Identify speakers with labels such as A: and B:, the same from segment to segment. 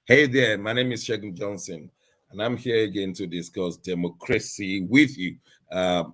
A: Hey there, my name is Shegun Johnson, and I'm here again to discuss democracy with you.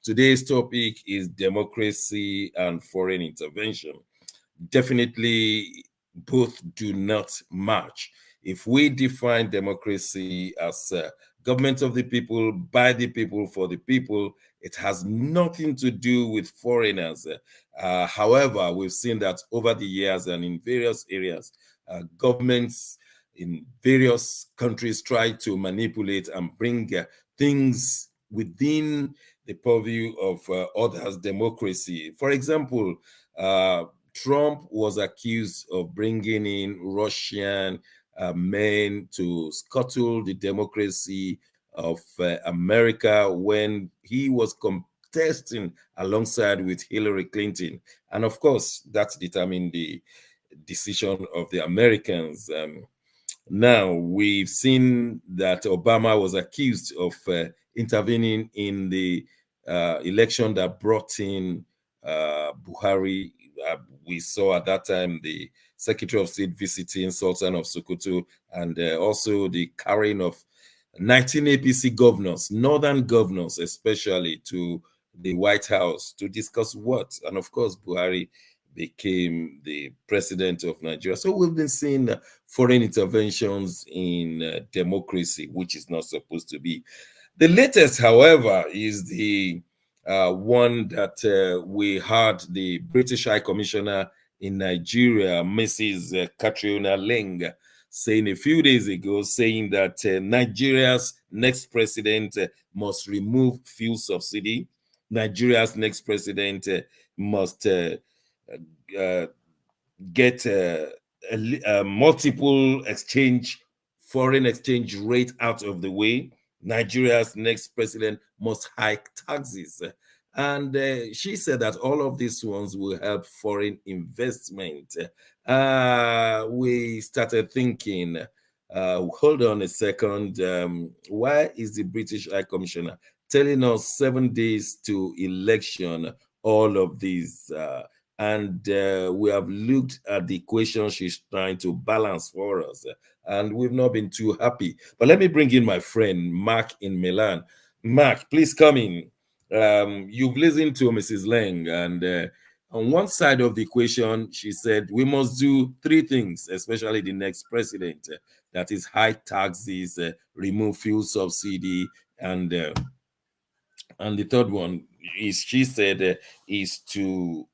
A: Today's topic is democracy and foreign intervention. Definitely, both do not match. If we define democracy as government of the people, by the people, for the people, it has nothing to do with foreigners. However, we've seen that over the years and in various areas, governments in various countries try to manipulate and bring things within the purview of others' democracy. For example, Trump was accused of bringing in Russian men to scuttle the democracy of America when he was contesting alongside with Hillary Clinton. And of course, that determined the decision of the Americans. Now, we've seen that Obama was accused of intervening in the election that brought in Buhari. We saw at that time the Secretary of State visiting Sultan of Sokoto, and also the carrying of 19 APC governors, northern governors especially, to the White House to discuss what. And of course, Buhari became the president of Nigeria. So we've been seeing foreign interventions in democracy, which is not supposed to be. The latest, however, is the one that we had the British High Commissioner in Nigeria, Mrs. Catriona Ling, saying a few days ago, saying that Nigeria's next president must remove fuel subsidy. Nigeria's next president must get a multiple foreign exchange rate out of the way. Nigeria's next president must hike taxes. And she said that all of these ones will help foreign investment. We started thinking, hold on a second, why is the British High Commissioner telling us 7 days to election all of these? And we have looked at the equation she's trying to balance for us, and we've not been too happy. But let me bring in my friend Mark in Milan. Mark, please come in. You've listened to Mrs. Lang, and on one side of the equation, she said we must do three things, especially the next president. That is high taxes, remove fuel subsidy, and the third one is, she said, is to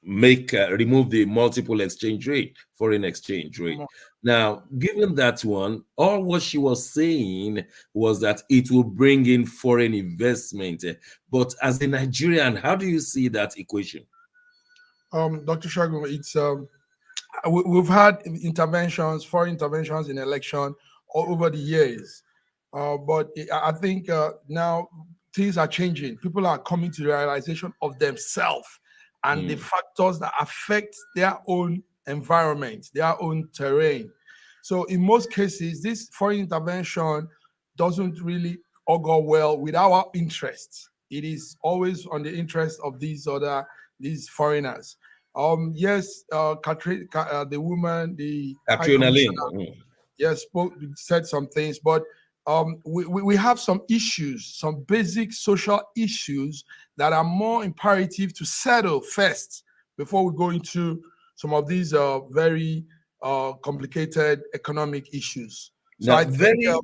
A: remove the multiple exchange rate, foreign exchange rate. Now, given that one, all what she was saying was that it will bring in foreign investment. But as a Nigerian, how do you see that equation?
B: Dr. Shagun, it's we've had interventions, foreign interventions in election all over the years, but I think now things are changing. People are coming to the realization of themselves and the factors that affect their own environment, their own terrain. So in most cases, this foreign intervention doesn't really augur well with our interests. It is always on the interest of these foreigners. Yes, the woman, the High Commissioner, yes, said some things, but we have some issues, some basic social issues that are more imperative to settle first before we go into some of these very complicated economic issues.
A: So now,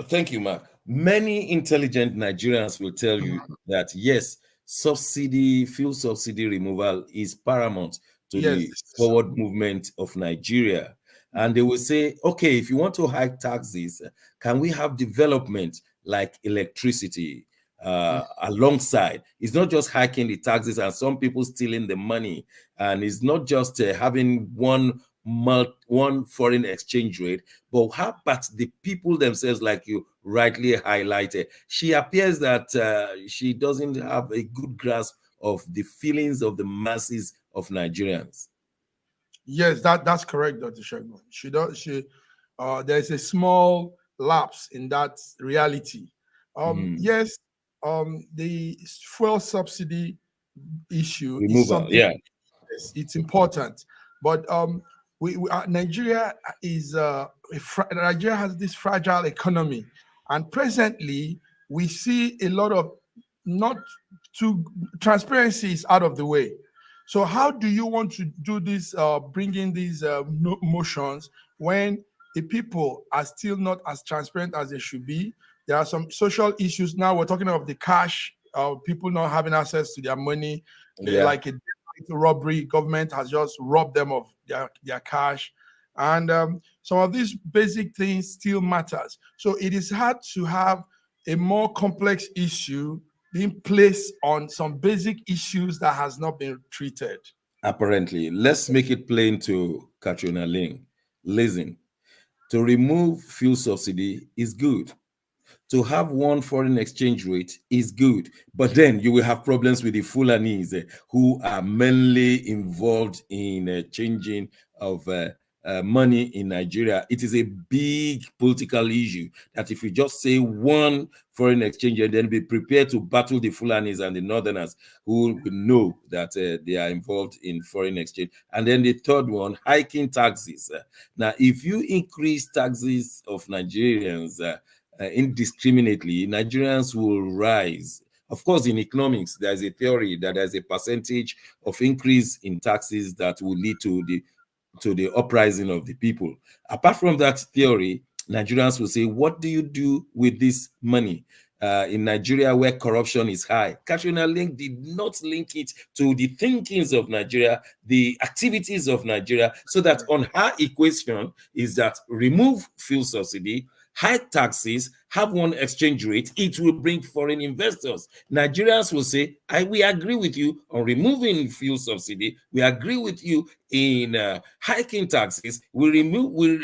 A: thank you, Mark. Many intelligent Nigerians will tell you that yes, fuel subsidy removal is paramount to the forward movement of Nigeria. And they will say, okay, if you want to hike taxes, can we have development like electricity? alongside. It's not just hiking the taxes and some people stealing the money, and it's not just having one foreign exchange rate, but how about the people themselves, like you rightly highlighted? She appears that she doesn't have a good grasp of the feelings of the masses of Nigerians.
B: Yes, that's correct, Dr. Shegun. There's a small lapse in that reality. Yes, the fuel subsidy issue is
A: Removal,
B: something.
A: yeah.
B: Yes, it's important, but Nigeria Nigeria has this fragile economy, and presently we see a lot of not too transparency is out of the way. So how do you want to do this, bringing these motions when the people are still not as transparent as they should be? There are some social issues now. We're talking of the cash, people not having access to their money, like a robbery. Government has just robbed them of their cash, and some of these basic things still matters. So it is hard to have a more complex issue being placed on some basic issues that has not been treated.
A: Apparently, let's make it plain to Katrina Ling. Listen, to remove fuel subsidy is good. To have one foreign exchange rate is good, but then you will have problems with the Fulanis who are mainly involved in changing of money in Nigeria. It is a big political issue that if you just say one foreign exchange and then be prepared to battle the Fulanis and the Northerners who will know that they are involved in foreign exchange. And then the third one, hiking taxes. Now, if you increase taxes of Nigerians, indiscriminately, Nigerians will rise. Of course, in economics, there's a theory that there's a percentage of increase in taxes that will lead to the uprising of the people. Apart from that theory, Nigerians will say, what do you do with this money? In Nigeria, where corruption is high. Katrina Ling did not link it to the thinkings of Nigeria, the activities of Nigeria, so that on her equation is that remove fuel subsidy, high taxes, have one exchange rate, it will bring foreign investors. Nigerians will say, we agree with you on removing fuel subsidy. We agree with you in hiking taxes. We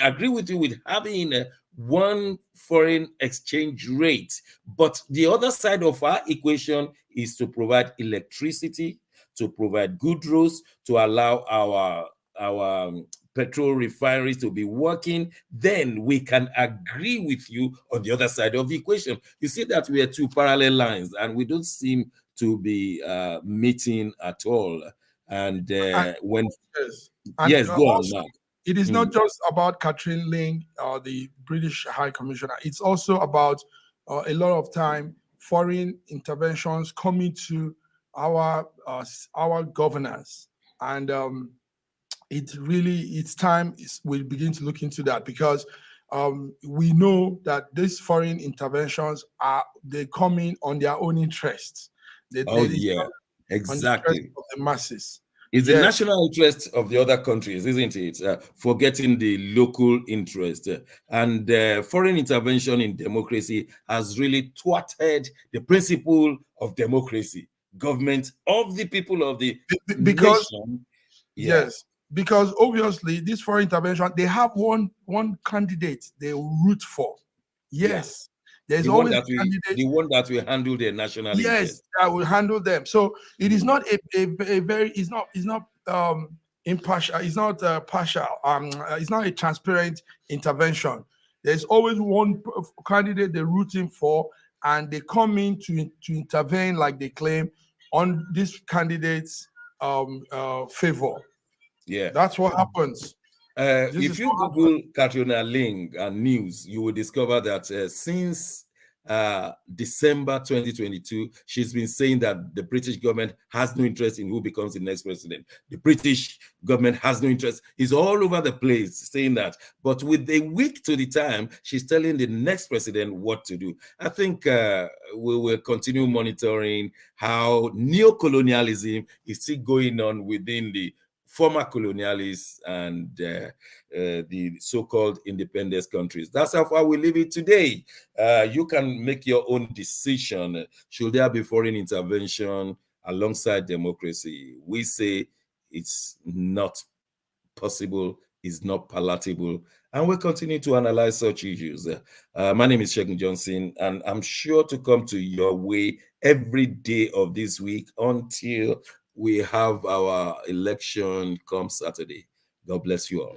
A: agree with you with having one foreign exchange rate. But the other side of our equation is to provide electricity, to provide good roads, to allow our petrol refineries to be working, then we can agree with you on the other side of the equation. You see that we are two parallel lines and we don't seem to be meeting at all. And when
B: yes,
A: yes, go on,
B: also,
A: Mark.
B: it is not just about Catherine Ling, the British High Commissioner. It's also about a lot of time foreign interventions coming to our governance, and it's time we begin to look into that, because we know that these foreign interventions they come in on their own interests.
A: Oh
B: It's
A: yeah,
B: not on the interest
A: exactly.
B: of the masses.
A: It's the
B: Yes.
A: national interest of the other countries, isn't it? Forgetting the local interest. And foreign intervention in democracy has really thwarted the principle of democracy. Government of the people of the
B: Because
A: nation. Yeah.
B: yes, because obviously this foreign intervention, they have one candidate they root for.
A: Yeah.
B: Yes, there's
A: The one
B: always
A: that
B: a candidate.
A: the one that will handle their national
B: Yes,
A: interest.
B: that will handle them. So it is not a very, it's not impartial, it's not partial, it's not a transparent intervention. There's always one candidate they're rooting for, and they come in to intervene, like they claim, on this candidate's favor.
A: Yeah.
B: That's what happens. This
A: If
B: is
A: you
B: what happens.
A: Google Katrina Ling and news, you will discover that since December 2022, she's been saying that the British government has no interest in who becomes the next president. The British government has no interest. It's all over the place saying that. But with a week to the time, she's telling the next president what to do. I think we will continue monitoring how neocolonialism is still going on within the former colonialists and the so-called independent countries. That's how far we leave it today. You can make your own decision. Should there be foreign intervention alongside democracy? We say it's not possible, is not palatable, and we'll continue to analyze such issues. My name is Segun Johnson, and I'm sure to come to your way every day of this week until we have our election come Saturday. God bless you all.